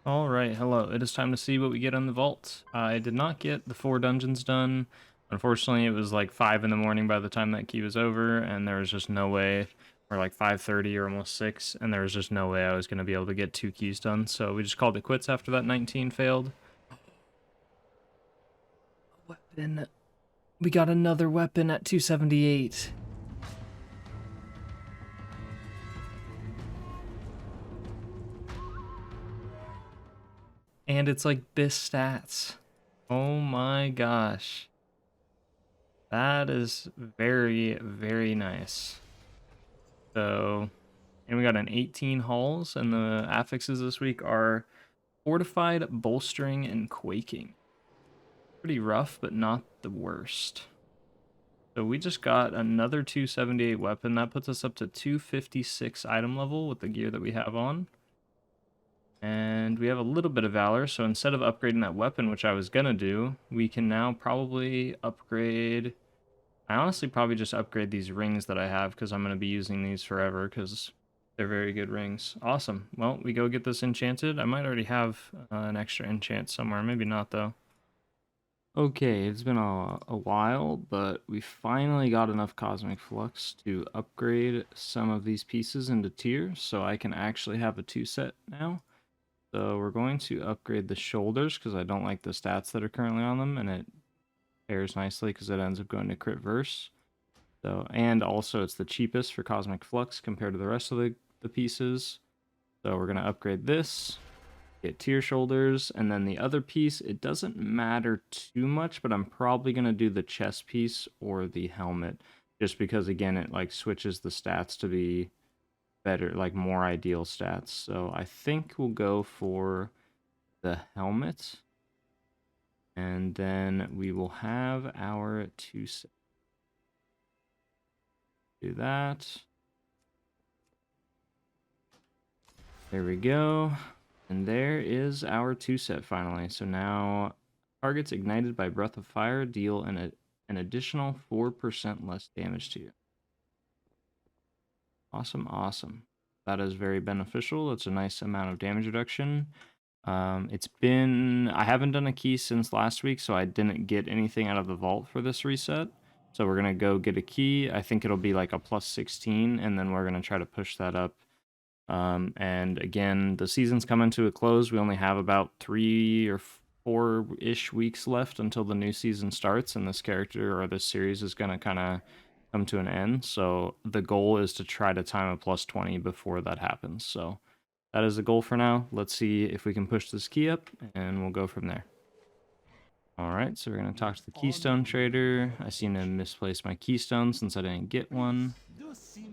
Alright, hello. It is time to see what we get on the vault. I did not get the 4 dungeons done. Unfortunately, it was like 5 in the morning by the time that key was over, and there was just no way, or like 5:30 or almost 6, and there was just no way I was going to be able to get 2 keys done, so we just called it quits after that 19 failed. Weapon. We got another weapon at 278. And it's like BIS stats. Oh my gosh. That is very, very nice. So, and we got an 18 hulls, and the affixes this week are Fortified, Bolstering, and Quaking. Pretty rough, but not the worst. So we just got another 278 weapon. That puts us up to 256 item level with the gear that we have on. And we have a little bit of Valor, so instead of upgrading that weapon, which I was gonna do, we can now probably upgrade... I honestly probably just upgrade these rings that I have, because I'm going to be using these forever, because they're very good rings. Awesome. Well, we go get this enchanted. I might already have an extra enchant somewhere. Maybe not, though. Okay, it's been a while, but we finally got enough Cosmic Flux to upgrade some of these pieces into tiers, so I can actually have a 2-set now. So we're going to upgrade the shoulders, because I don't like the stats that are currently on them, and it pairs nicely because it ends up going to crit verse. So, and also it's the cheapest for Cosmic Flux compared to the rest of the pieces. So we're going to upgrade this, get tier shoulders, and then the other piece, it doesn't matter too much, but I'm probably going to do the chest piece or the helmet, just because again it like switches the stats to be better, like more ideal stats. So I think we'll go for the helmet. And then we will have our 2 set. Do that. There we go. And there is our 2 set finally. So now targets ignited by Breath of Fire deal an additional 4% less damage to you. Awesome, awesome. That is very beneficial. It's a nice amount of damage reduction. I haven't done a key since last week, so I didn't get anything out of the vault for this reset. So we're going to go get a key. I think it'll be like a plus 16, and then we're going to try to push that up. And again, the season's coming to a close. We only have about 3 or 4-ish weeks left until the new season starts, and this character or this series is going to kind of come to an end. So the goal is to try to time a plus 20 before that happens. So that is the goal for now. Let's see if we can push this key up, and we'll go from there. Alright, so we're going to talk to the Keystone Trader. I seem to misplace my Keystone since I didn't get one.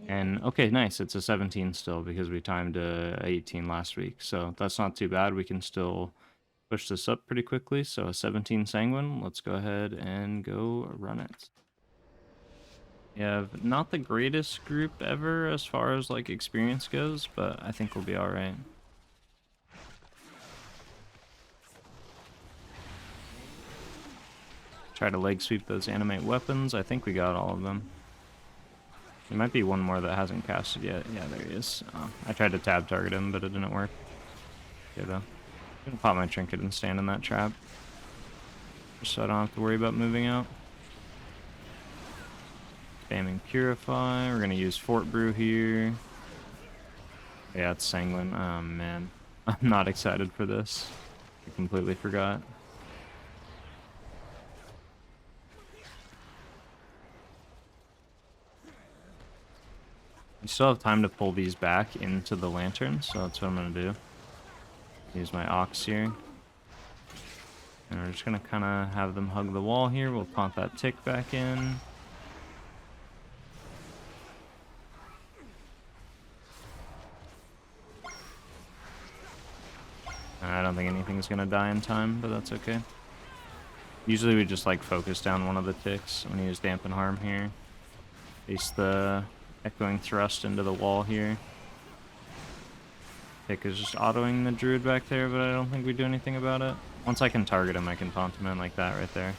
And, okay, nice. It's a 17 still, because we timed a 18 last week. So that's not too bad. We can still push this up pretty quickly. So a 17 Sanguine. Let's go ahead and go run it. We have not the greatest group ever as far as like experience goes, but I think we'll be alright. Try to leg sweep those animate weapons. I think we got all of them. There might be one more that hasn't casted yet. Yeah, there he is. I tried to tab target him, but it didn't work. Okay, though. I'm gonna pop my trinket and stand in that trap, just so I don't have to worry about moving out. Spamming Purify. We're gonna use Fort Brew here. Yeah, it's Sanguine. Oh man, I'm not excited for this. I completely forgot. I still have time to pull these back into the lantern, so that's what I'm gonna do. Use my Ox here. And we're just gonna kind of have them hug the wall here. We'll pop that tick back in. I don't think anything's gonna die in time, but that's okay. Usually we just like focus down one of the ticks. I'm gonna use Dampen Harm here. Place the Echoing Thrust into the wall here. Tick is just autoing the Druid back there, but I don't think we do anything about it. Once I can target him, I can taunt him in like that right there.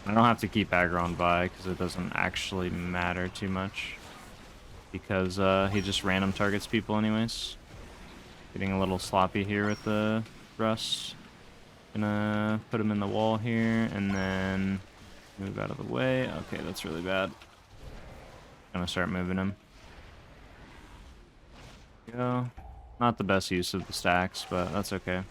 I don't have to keep aggro by because it doesn't actually matter too much. Because he just random targets people anyways. Getting a little sloppy here with the Rust. Gonna put him in the wall here, and then move out of the way. Okay, that's really bad. Gonna start moving him. Go. Not the best use of the stacks, but that's okay.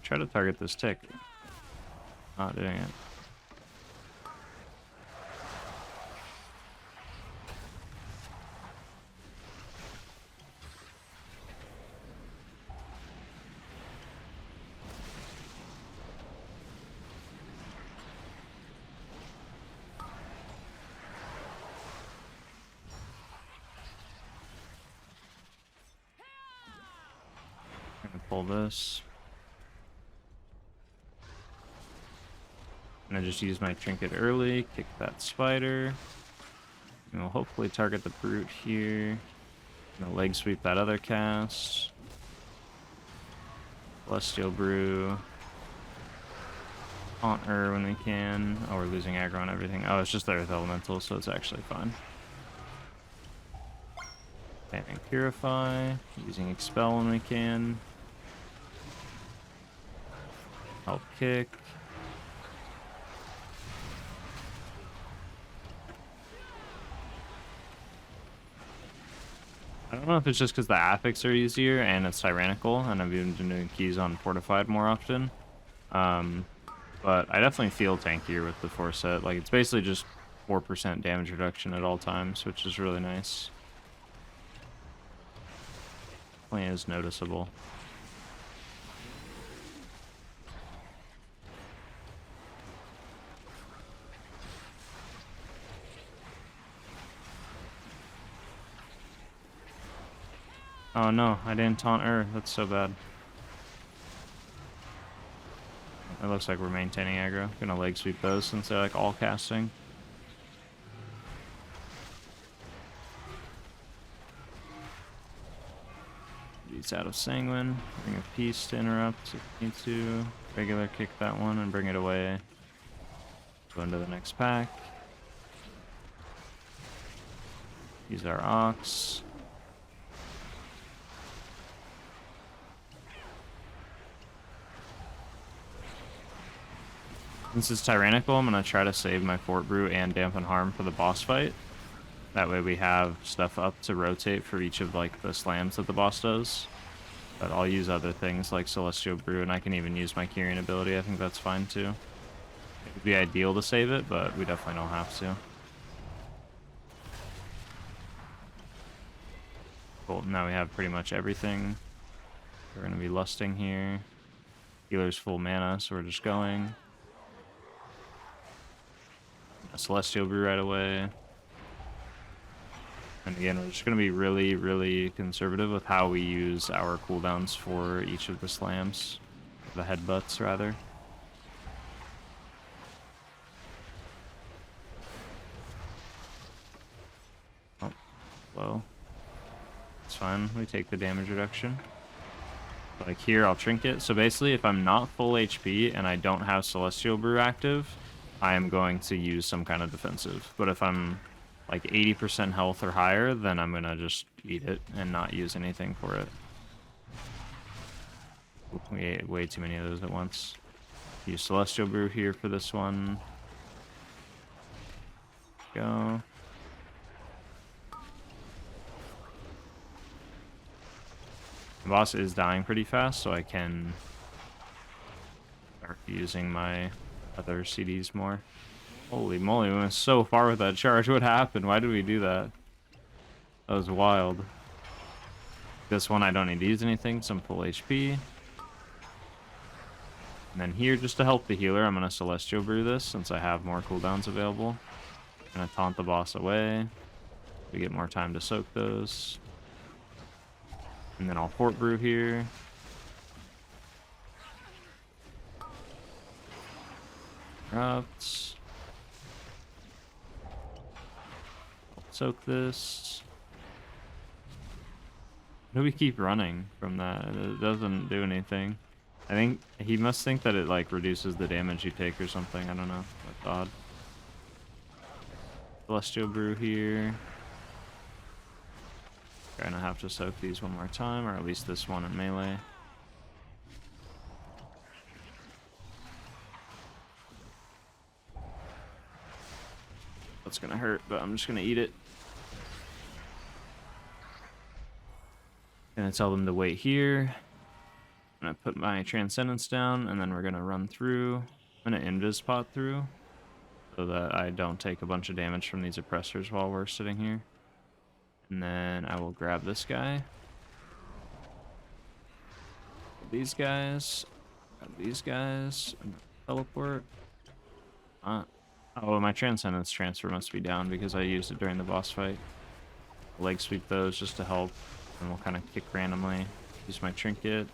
Try to target this tick. Not doing it. I'm gonna pull this. And I just use my trinket early, kick that spider. And we'll hopefully target the brute here. Gonna leg sweep that other cast. Celestial Brew. Taunt her when we can. Oh, we're losing aggro on everything. Oh, it's just the Earth Elemental, so it's actually fine. Banning Purify. Using Expel when we can. Help kick. I don't know if it's just because the affix are easier and it's tyrannical, and I've been doing keys on fortified more often. But I definitely feel tankier with the 4 set. Like, it's basically just 4% damage reduction at all times, which is really nice. Definitely is noticeable. Oh no, I didn't taunt her. That's so bad. It looks like we're maintaining aggro. Gonna leg sweep those since they're like all casting. Beats out of Sanguine. Bring a piece to interrupt if we need to. Regular kick that one and bring it away. Go into the next pack. Use our Ox. Since it's tyrannical, I'm going to try to save my Fort Brew and Dampen Harm for the boss fight. That way we have stuff up to rotate for each of like the slams that the boss does. But I'll use other things like Celestial Brew, and I can even use my Kyrian ability. I think that's fine too. It would be ideal to save it, but we definitely don't have to. Cool, now we have pretty much everything. We're going to be lusting here. Healer's full mana, so we're just going. A Celestial Brew right away. And again, we're just going to be really, really conservative with how we use our cooldowns for each of the slams. The headbutts, rather. Oh, low. It's fine. We take the damage reduction. Like here, I'll trinket. So basically, if I'm not full HP and I don't have Celestial Brew active, I am going to use some kind of defensive. But if I'm like 80% health or higher, then I'm gonna just eat it and not use anything for it. We ate way too many of those at once. Use Celestial Brew here for this one. Go. The boss is dying pretty fast, so I can start using my other CDs more. Holy moly, we went so far with that charge. What happened? Why did we do that? That was wild. This one I don't need to use anything, so I'm full HP. And then here, just to help the healer, I'm going to Celestial Brew this since I have more cooldowns available. I'm going to taunt the boss away. We get more time to soak those. And then I'll Fort Brew here. Erupts. Soak this. Do we keep running from that? It doesn't do anything. I think he must think that it like reduces the damage you take or something. I don't know. That's odd. Celestial Brew here. Gonna have to soak these one more time, or at least this one in melee. That's gonna hurt, but I'm just gonna eat it. Gonna tell them to wait here. I'm gonna put my Transcendence down, and then we're gonna run through. I'm gonna Invis pot through, so that I don't take a bunch of damage from these oppressors while we're sitting here. And then I will grab this guy. These guys. Grab these guys. And teleport. Oh, my Transcendence transfer must be down because I used it during the boss fight. Leg sweep those just to help, and we'll kind of kick randomly. Use my trinket.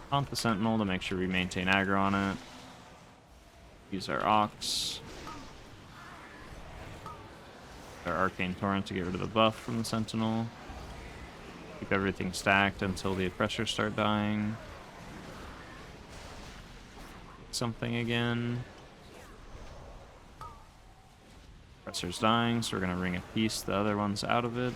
Taunt the Sentinel to make sure we maintain aggro on it. Use our Ox. Our Arcane Torrent to get rid of the buff from the Sentinel. Keep everything stacked until the oppressors start dying. Something again. Oppressor's dying, so we're gonna Ring of Peace the other ones out of it.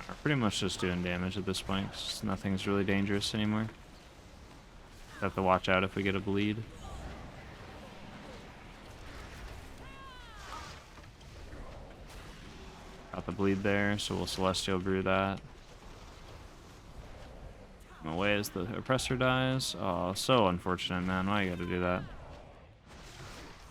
We're pretty much just doing damage at this point, because nothing's really dangerous anymore. Have to watch out if we get a bleed. Got the bleed there, so we'll Celestial Brew that. Away as the oppressor dies. Oh, so unfortunate, man. Why you gotta do that?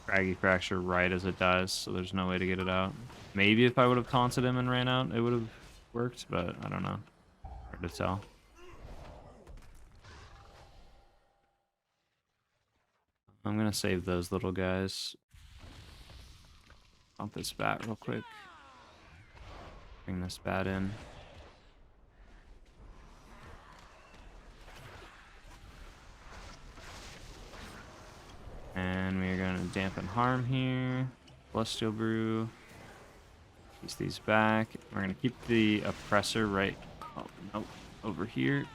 Craggy Fracture right as it dies, so there's no way to get it out. Maybe if I would have taunted him and ran out, it would have worked, but I don't know. Hard to tell. I'm gonna save those little guys. Pump this bat real quick. Bring this bat in. And we're going to dampen harm here. Celestial Brew. Use these back. We're going to keep the oppressor right over here.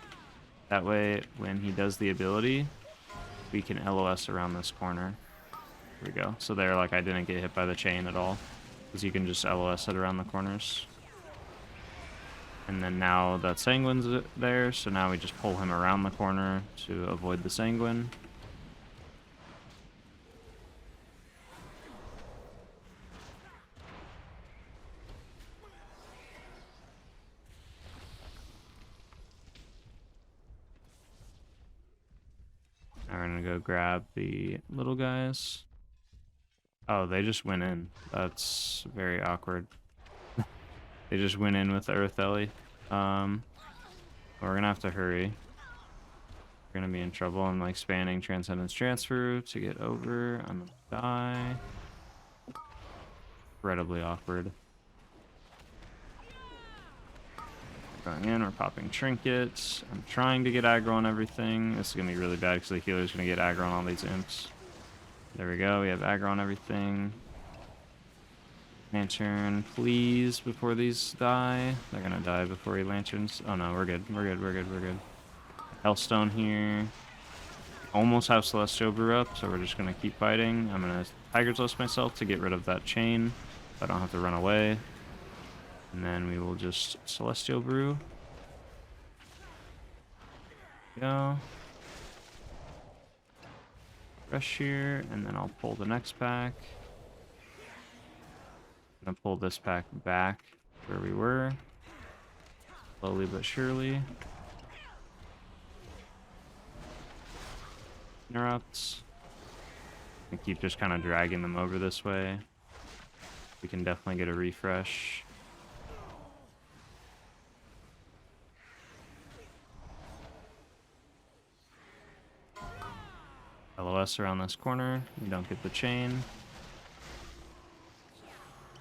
That way, when he does the ability, we can LOS around this corner. Here we go. So there, like, I didn't get hit by the chain at all, because you can just LOS it around the corners. And then now that Sanguine's there, so now we just pull him around the corner to avoid the Sanguine. Now we're gonna go grab the little guys. Oh, they just went in. That's very awkward. They just went in with Earth Ellie. We're gonna have to hurry. We're gonna be in trouble. I'm like spanning Transcendence Transfer to get over. I'm gonna die. Incredibly awkward. Going in, we're popping trinkets. I'm trying to get aggro on everything. This is gonna be really bad because the healer's gonna get aggro on all these imps. There we go, we have aggro on everything. Lantern, please, before these die. They're gonna die before he lanterns. Oh no, we're good, we're good, we're good, we're good. Hellstone here. Almost have Celestial Brew up, so we're just gonna keep fighting. I'm gonna Tiger's List myself to get rid of that chain, so I don't have to run away. And then we will just Celestial Brew. Go. Rush here, and then I'll pull the next pack. I'm gonna pull this pack back where we were. Slowly but surely. Interrupts. And keep just kind of dragging them over this way. We can definitely get a refresh. LOS around this corner. We don't get the chain.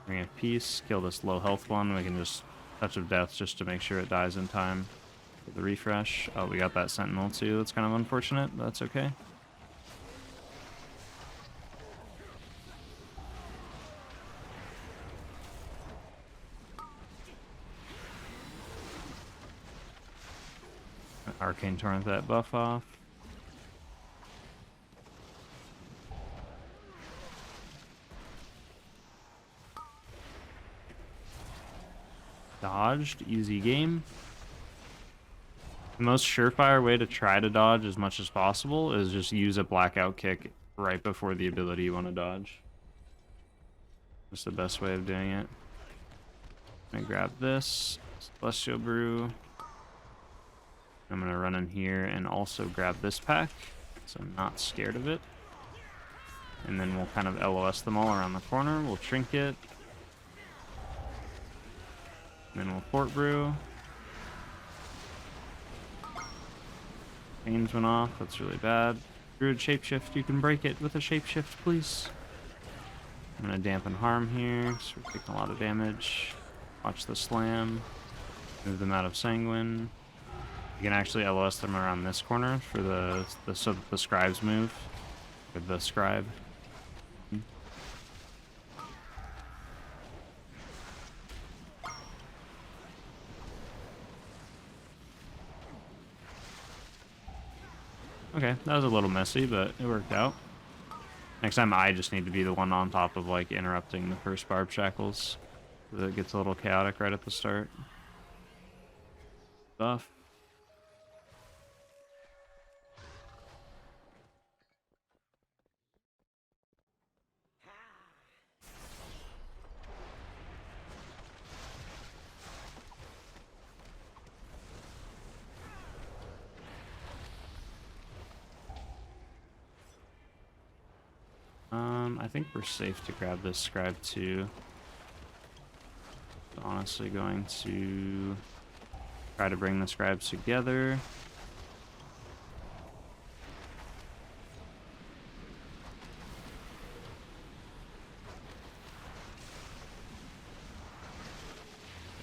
Ring of Peace. Kill this low health one. We can just Touch of Death just to make sure it dies in time for the refresh. Oh, we got that Sentinel too. That's kind of unfortunate, but that's okay. Arcane Torrent that buff off. Dodged. Easy game. The most surefire way to try to dodge as much as possible is just use a blackout kick right before the ability you want to dodge. That's the best way of doing it. I'm gonna grab this Celestial Brew. I'm gonna run in here and also grab this pack, so I'm not scared of it. And then we'll kind of LOS them all around the corner. We'll Trinket. And then we'll Fort Brew. Chains went off, that's really bad. Druid Shapeshift, you can break it with a Shapeshift, please. I'm gonna dampen harm here, so we're taking a lot of damage. Watch the slam. Move them out of Sanguine. You can actually LOS them around this corner for so that the scribes move. Or the scribe. Okay, that was a little messy, but it worked out. Next time I just need to be the one on top of, like, interrupting the first barb shackles. So it gets a little chaotic right at the start. Buff. I think we're safe to grab this scribe too. Honestly, going to try to bring the scribes together.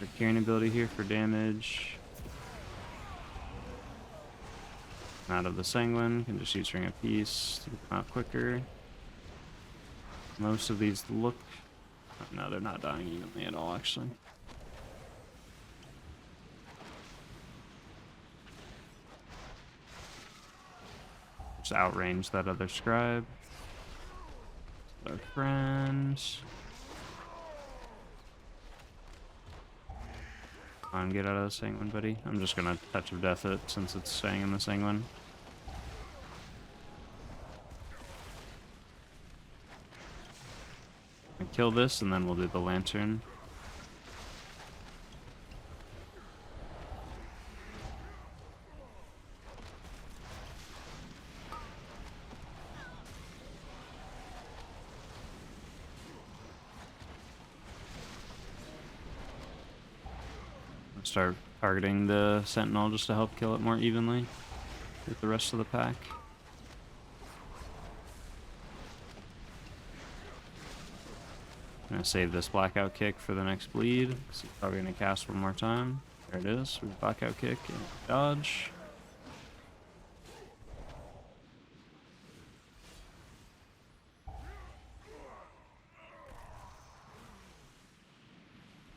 The carrying ability here for damage. Out of the Sanguine, can just use Ring of Peace to come out quicker. Most of these look... No, they're not dying evenly at all, actually. Just outrange that other scribe. Our friends. Come on, get out of the Sanguine, buddy. I'm just gonna Touch of Death it since it's staying in the Sanguine. Kill this, and then we'll do the lantern. Start targeting the sentinel just to help kill it more evenly with the rest of the pack. I'm gonna save this blackout kick for the next bleed. So probably gonna cast one more time. There it is. We blackout kick and dodge.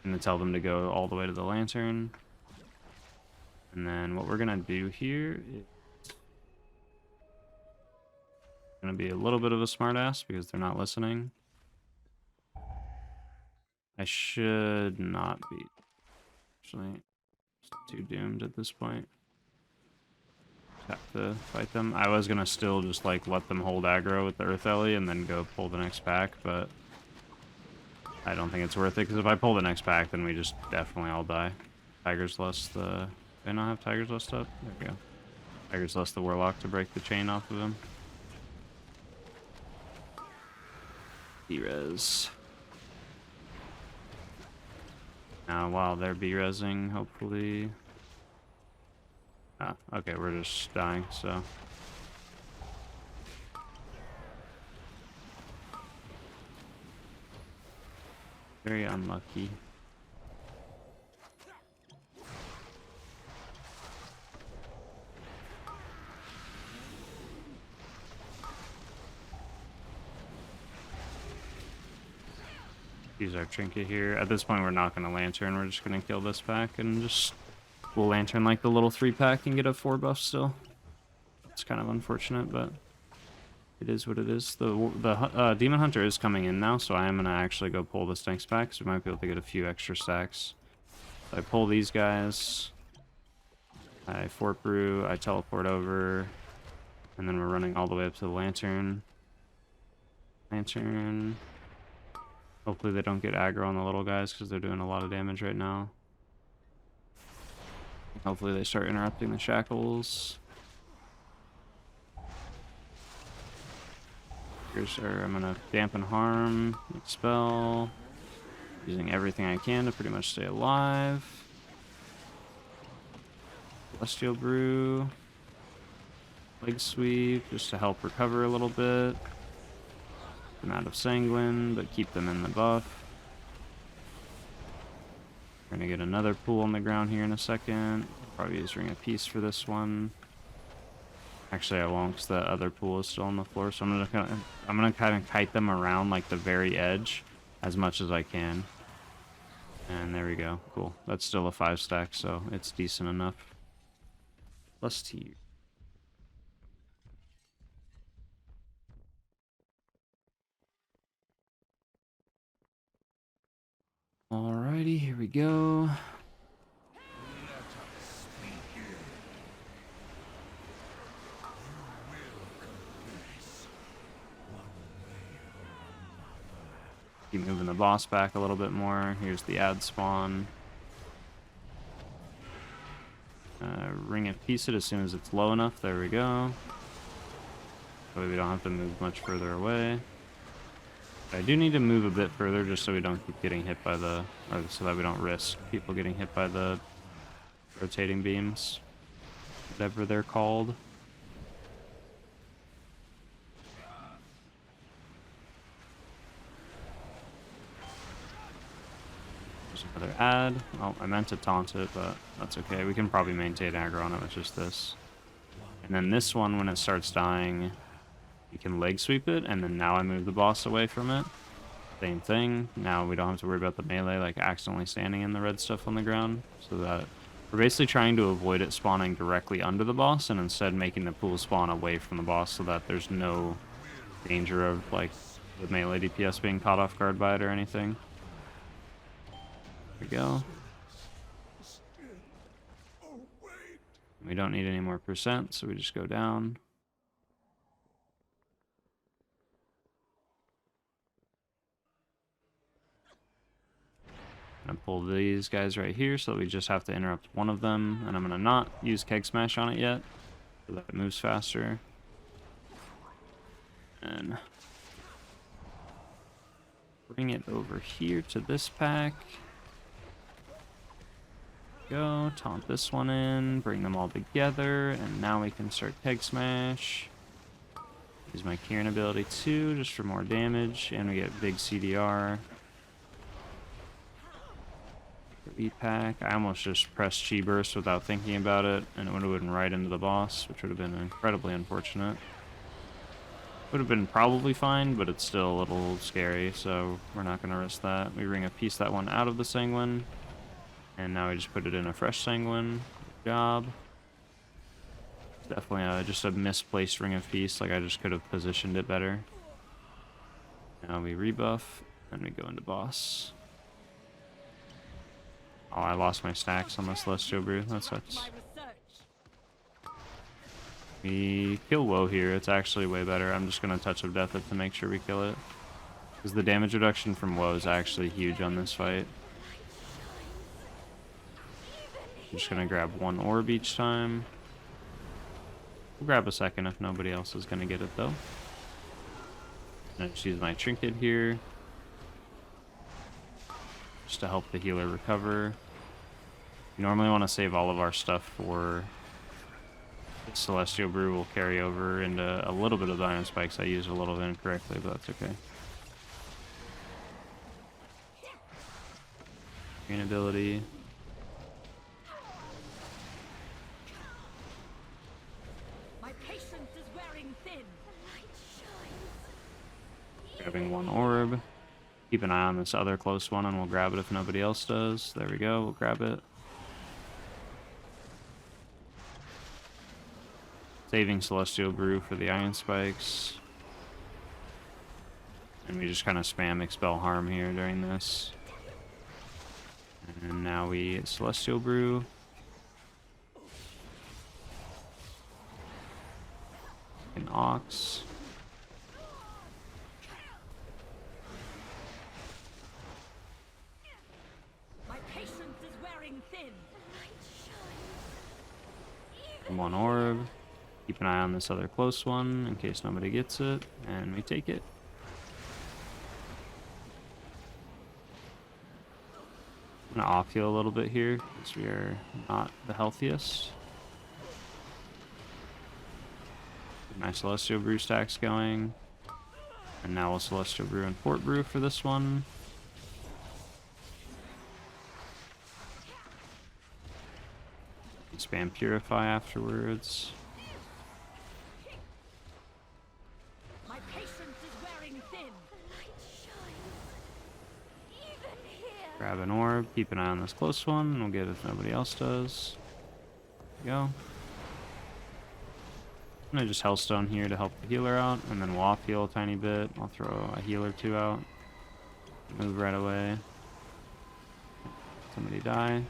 I'm gonna tell them to go all the way to the lantern. And then what we're gonna do here is gonna be a little bit of a smartass because they're not listening. I should not be. Actually, too doomed at this point. Have to fight them. I was gonna still just like let them hold aggro with the Earth Ellie and then go pull the next pack, but I don't think it's worth it because if I pull the next pack, then we just definitely all die. Tiger's Lust. Do I not have Tiger's Lust up? There we go. Tiger's Lust the Warlock to break the chain off of him. D-res. Now, while they're B-resing, hopefully... Ah, okay, we're just dying, so... Very unlucky. Use our trinket here. At this point, we're not going to lantern. We're just going to kill this pack and just... We'll lantern like the little 3-pack and get a 4 buff still. It's kind of unfortunate, but... It is what it is. The Demon Hunter is coming in now, so I am going to actually go pull this next pack, so we might be able to get a few extra stacks. So I pull these guys. I fort brew, I teleport over, and then we're running all the way up to the lantern. Lantern. Hopefully they don't get aggro on the little guys because they're doing a lot of damage right now. Hopefully they start interrupting the shackles. I'm gonna dampen harm, expel, using everything I can to pretty much stay alive. Celestial Brew, Leg Sweep, just to help recover a little bit. Them out of Sanguine, but keep them in the buff. We're gonna get another pool on the ground here in a second. Probably use Ring of Peace for this one. Actually, I won't, because the other pool is still on the floor. So I'm gonna kind of kite them around like the very edge as much as I can. And there we go. Cool. That's still a 5-stack, so it's decent enough. Plus T. Alrighty, here we go. Keep moving the boss back a little bit more. Here's the ad spawn. Ring of Peace it as soon as it's low enough. There we go. That way we don't have to move much further away. I do need to move a bit further just so we don't keep getting hit by the... or so that we don't risk people getting hit by the rotating beams. Whatever they're called. There's another ad. Oh, I meant to taunt it, but that's okay. We can probably maintain aggro on it with just this. And then this one, when it starts dying, you can leg sweep it, and then now I move the boss away from it. Same thing. Now we don't have to worry about the melee, like accidentally standing in the red stuff on the ground. So that we're basically trying to avoid it spawning directly under the boss, and instead making the pool spawn away from the boss so that there's no danger of like the melee DPS being caught off guard by it or anything. There we go. We don't need any more percent, so we just go down. I'm gonna pull these guys right here so that we just have to interrupt one of them, and I'm gonna not use Keg Smash on it yet so that it moves faster. And bring it over here to this pack. Go, taunt this one in, bring them all together, and now we can start Keg Smash. Use my Kieran ability too, just for more damage, and we get big CDR. V-Pack. I almost just pressed Chi Burst without thinking about it, and it would have went right into the boss, which would have been incredibly unfortunate. Would have been probably fine, but it's still a little scary, so we're not going to risk that. We Ring of Peace that one out of the Sanguine, and now we just put it in a fresh Sanguine. Good job. It's definitely just a misplaced Ring of Peace, like I just could have positioned it better. Now we rebuff, and we go into boss. Oh, I lost my stacks on the Celestial Brew. That sucks. We kill Woe here. It's actually way better. I'm just going to Touch of Death it to make sure we kill it. Because the damage reduction from Woe is actually huge on this fight. I'm just going to grab one orb each time. We'll grab a second if nobody else is going to get it, though. And just use my Trinket here. Just to help the healer recover. We normally want to save all of our stuff for the Celestial Brew. Will carry over into a little bit of Iron Spikes. I used a little bit incorrectly, but that's okay. Green ability. My patience is wearing thin. Grabbing one orb. Keep an eye on this other close one, and we'll grab it if nobody else does. There we go. We'll grab it. Saving Celestial Brew for the Iron Spikes. And we just kind of spam Expel Harm here during this. And now we Celestial Brew. An Ox. My patience is wearing thin. One orb. Keep an eye on this other close one in case nobody gets it, and we take it. I'm gonna off heal a little bit here because we are not the healthiest. Get my Celestial Brew stacks going. And now we'll Celestial Brew and Fort Brew for this one. Spam Purify afterwards. My patience is wearing thin. Grab an orb, keep an eye on this close one, and we'll get it if nobody else does. There we go. I'm gonna just Hellstone here to help the healer out, and then we'll off heal a tiny bit. I'll throw a heal or two out. Move right away. Somebody die.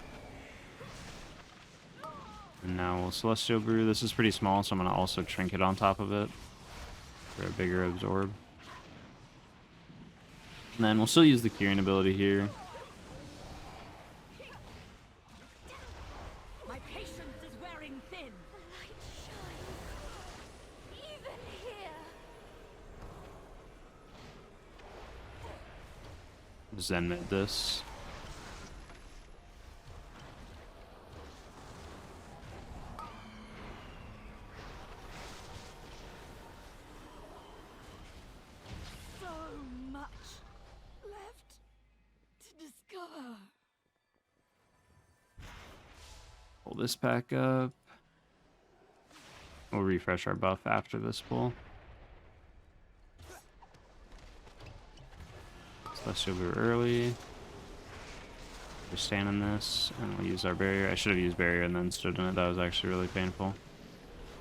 And now we'll Celestial Brew. This is pretty small, so I'm gonna also Trinket on top of it for a bigger absorb. And then we'll still use the curing ability here. My patience is wearing thin. Zen mid this. So much left to discover. Pull this back up. We'll refresh our buff after this pull. Celestial Brew early. We're staying in this, and we'll use our barrier. I should have used barrier and then stood in it. That was actually really painful.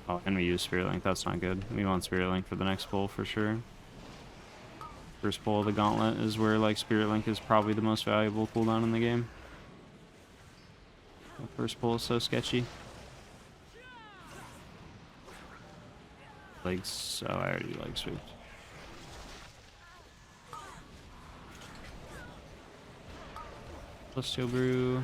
Oh, and we use Spirit Link. That's not good. We want Spirit Link for the next pull for sure. First pull of the Gauntlet is where like Spirit Link is probably the most valuable cooldown in the game. The first pull is so sketchy. Legs. Oh, I already leg swooped. Celestial Brew.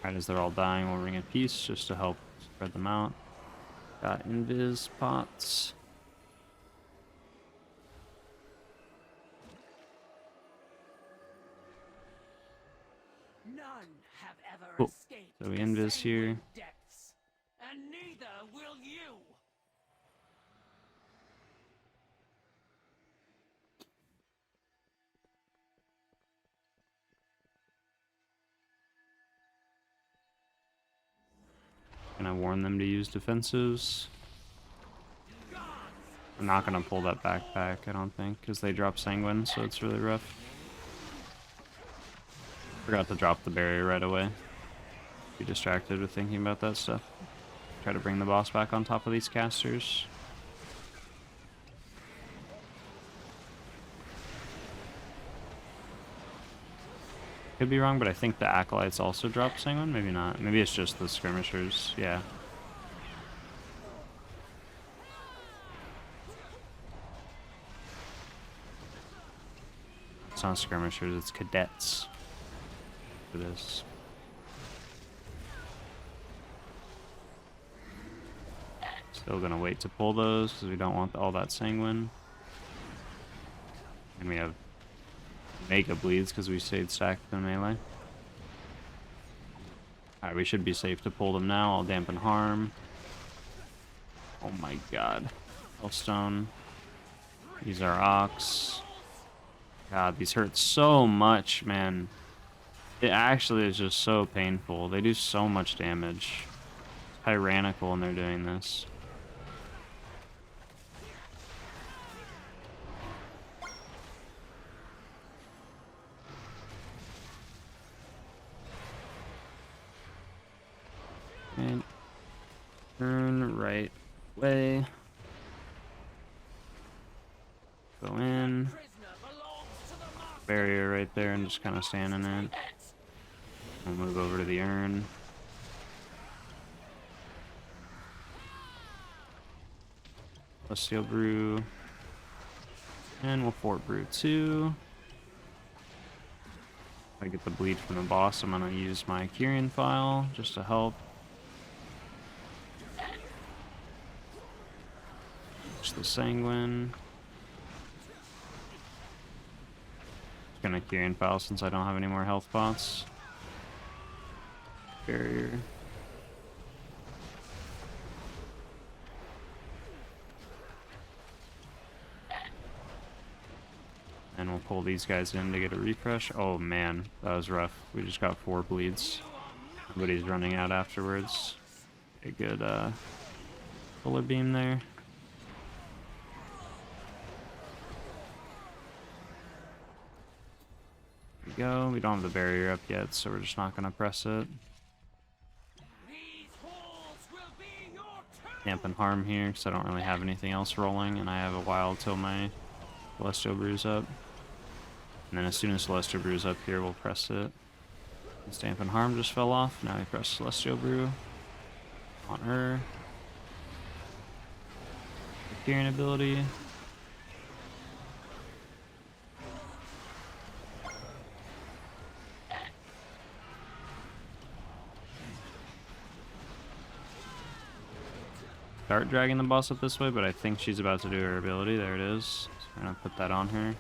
Right as they're all dying, we'll Ring of Peace just to help spread them out. Got Invis pots. None have ever Cool. escaped So we the Invis here. Sanguine Depths, and neither will you. Gonna warn them to use defensives. I'm not gonna pull that backpack, I don't think, because they drop Sanguine, so it's really rough. Forgot to drop the barrier right away. Be distracted with thinking about that stuff. Try to bring the boss back on top of these casters. Could be wrong, but I think the Acolytes also drop Sanguine. Maybe not. Maybe it's just the Skirmishers. Yeah. It's not Skirmishers, it's Cadets. For this. Still gonna wait to pull those because we don't want all that Sanguine. And we have Mega Bleeds because we stayed stacked in melee. Alright, we should be safe to pull them now. I'll dampen harm. Oh my god. Hellstone. Use our Ox. God, these hurt so much, man. It actually is just so painful. They do so much damage. It's tyrannical when they're doing this. And turn right way. Go in. Prisoner belongs to the master. Barrier right there and just kind of stand in it. We'll move over to the urn. Celestial Brew. And we'll Fort Brew too. If I get the bleed from the boss, I'm gonna use my Kyrian file just to help. Just the Sanguine. Just gonna Kyrian file since I don't have any more health pots. Barrier. And we'll pull these guys in to get a refresh. Oh man, that was rough. We just got 4 bleeds. Everybody's running out afterwards. A good solar beam there. There we go. We don't have the barrier up yet, so we're just not going to press it. These halls will be your tomb. Dampen harm here because I don't really have anything else rolling, and I have a while till my Celestial Brew's up. And then as soon as Celestial Brew's up here, we'll press it. This Dampen Harm just fell off. Now we press Celestial Brew on her. The Kyrian ability. Start dragging the boss up this way, but I think she's about to do her ability. There it is. So we're gonna put that on her.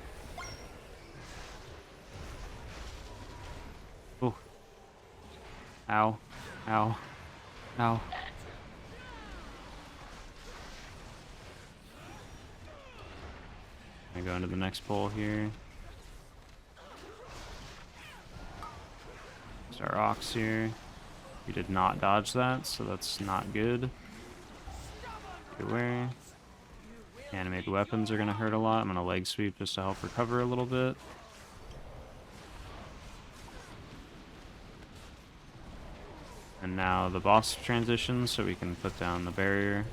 Oh. Ow. Ow. Ow. I go into the next pole here. There's our Ox here. We did not dodge that, so that's not good. Be aware. Animated weapons are going to hurt a lot. I'm going to leg sweep just to help recover a little bit. And now the boss transitions, so we can put down the barrier.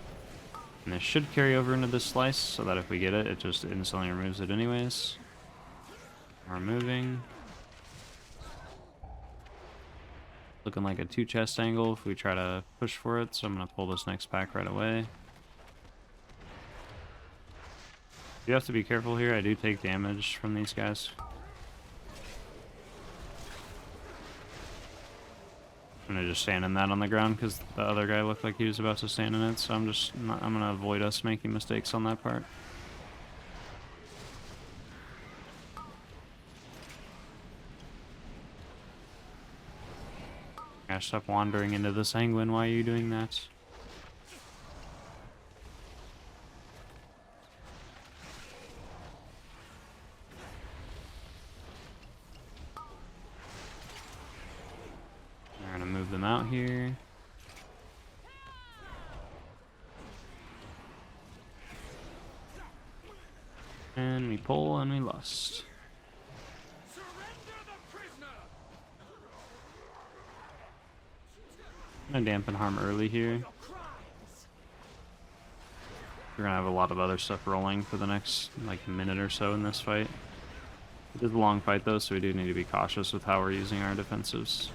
And this should carry over into this slice, so that if we get it, it just instantly removes it anyways. We're moving. Looking like a 2 chest angle if we try to push for it, so I'm going to pull this next pack right away. You have to be careful here. I do take damage from these guys. I'm gonna just stand in that on the ground because the other guy looked like he was about to stand in it, so I'm gonna avoid us making mistakes on that part. Gosh, stop wandering into the Sanguine. Why are you doing that? We're gonna move them out here. And we pull and we lust. Surrender the prisoner. I'm gonna dampen harm early here. Your crimes. We're gonna have a lot of other stuff rolling for the next like minute or so in this fight. It is a long fight though, so we do need to be cautious with how we're using our defensives.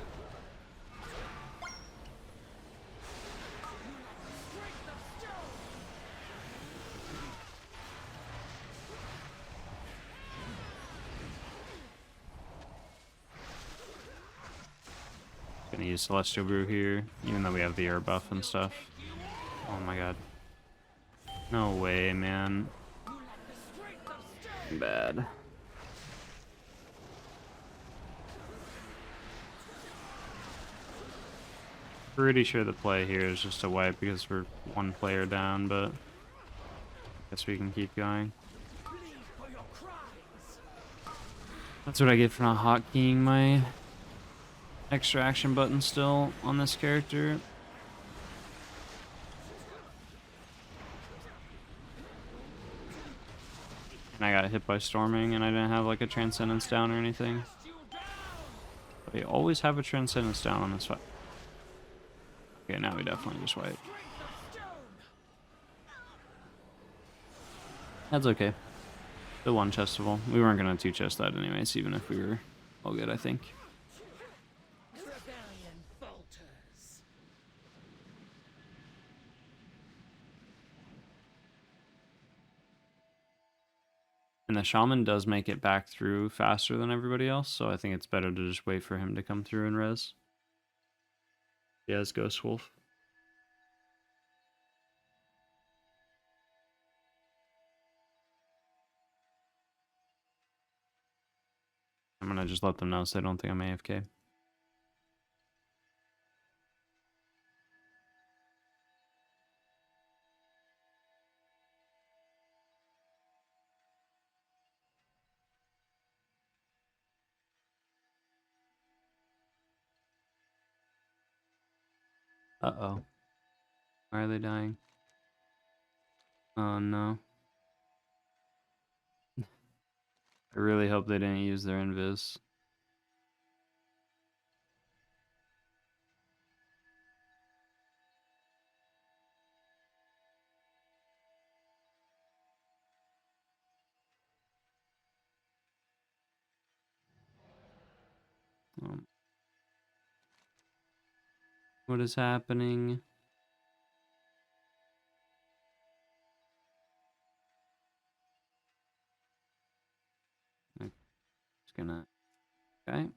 Gonna use Celestial Brew here, even though we have the air buff and stuff. Oh my god. No way, man. Bad. Pretty sure the play here is just a wipe because we're 1 player down, but I guess we can keep going. Bleed for your crimes. That's what I get for not hotkeying my extra action button still on this character. And I got hit by storming and I didn't have like a transcendence down or anything. You down. But they always have a transcendence down on this fight. Okay, now we definitely just wipe. Strength of stone. That's okay. The one chestable. We weren't gonna two chest that anyways, even if we were all good, I think. Rebellion falters. And the Shaman does make it back through faster than everybody else, so I think it's better to just wait for him to come through and res. Yes, Ghost Wolf. I'm gonna just let them know so they don't think I'm AFK. Uh-oh. Why are they dying? Oh no. I really hope they didn't use their invis. What is happening? I'm just gonna... Okay.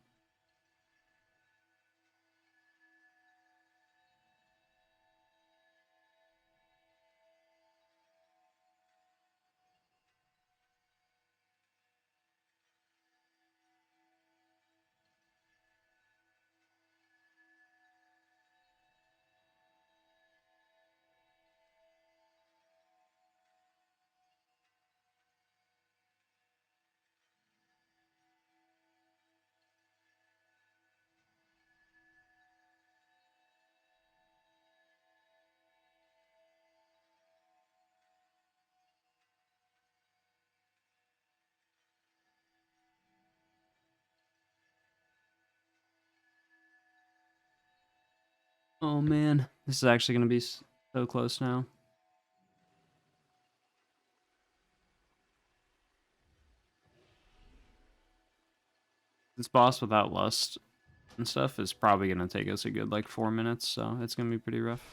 Oh man, this is actually gonna be so close now. This boss without lust and stuff is probably gonna take us a good like 4 minutes, so it's gonna be pretty rough.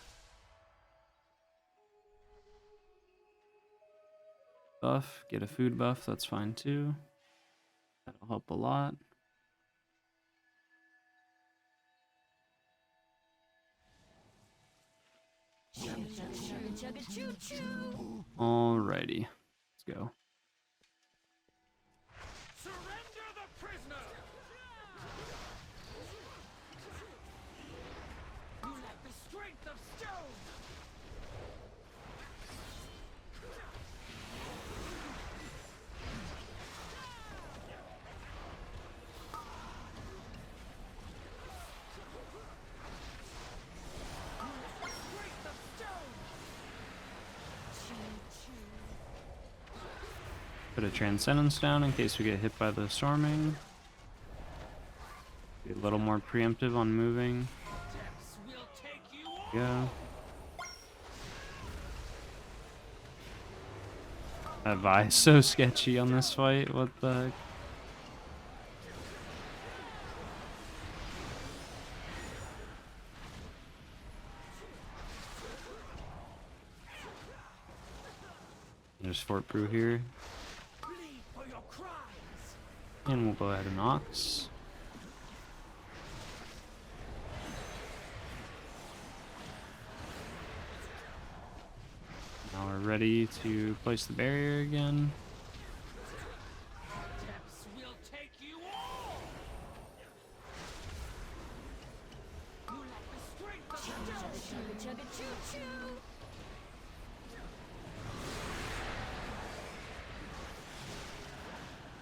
Buff, get a food buff, that's fine too. That'll help a lot. Alrighty, let's go. Surrender the prisoner. You lack the strength of stone. Put a Transcendence down in case we get hit by the storming. Be a little more preemptive on moving. Yeah. That Vi is so sketchy on this fight. What the heck? There's Fort Brew here. And we'll go ahead and Ox. Now we're ready to place the barrier again.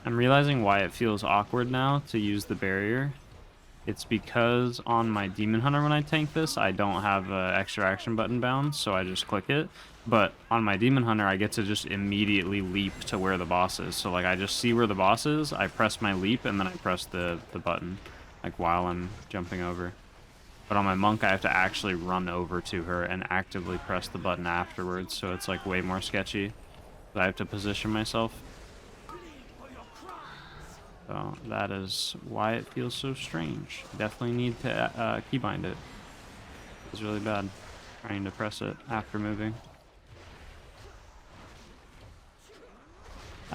I'm realizing why it feels awkward now to use the barrier. It's because on my Demon Hunter when I tank this, I don't have an extra action button bound, so I just click it. But on my Demon Hunter, I get to just immediately leap to where the boss is. So like I just see where the boss is, I press my leap, and then I press the button, like while I'm jumping over. But on my Monk, I have to actually run over to her and actively press the button afterwards, so it's like way more sketchy. So I have to position myself. So that is why it feels so strange. Definitely need to keybind it. It's really bad trying to press it after moving.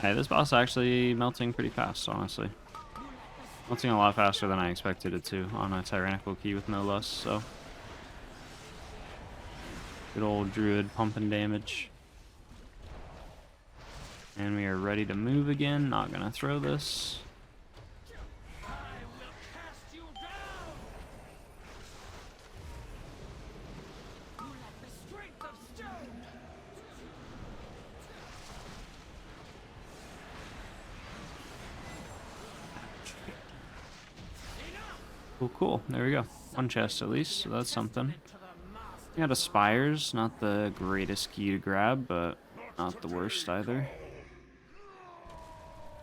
Hey, this boss actually melting pretty fast, honestly. Melting a lot faster than I expected it to on a tyrannical key with no lust, so. Good old Druid pumping damage. And we are ready to move again. Not gonna throw this. Cool, cool. There we go. One chest at least, so that's something. We got Aspires, not the greatest key to grab, but not the worst either.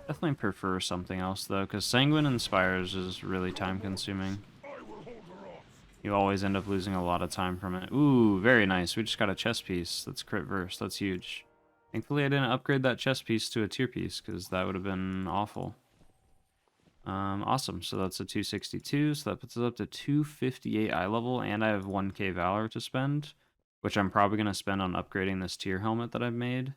Definitely prefer something else though, because Sanguine and Spires is really time consuming. You always end up losing a lot of time from it. Ooh, very nice. We just got a chest piece. That's crit verse. That's huge. Thankfully I didn't upgrade that chest piece to a tier piece, because that would have been awful. Awesome. So that's a 262. So that puts us up to 258 eye level, and I have 1k Valor to spend, which I'm probably going to spend on upgrading this tier helmet that I've made.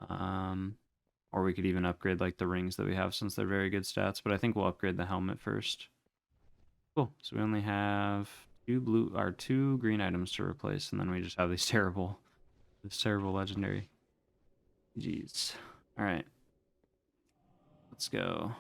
Or we could even upgrade like the rings that we have since they're very good stats, but I think we'll upgrade the helmet first. Cool. So we only have two green items to replace, and then we just have this terrible legendary. Jeez. All right. Let's go.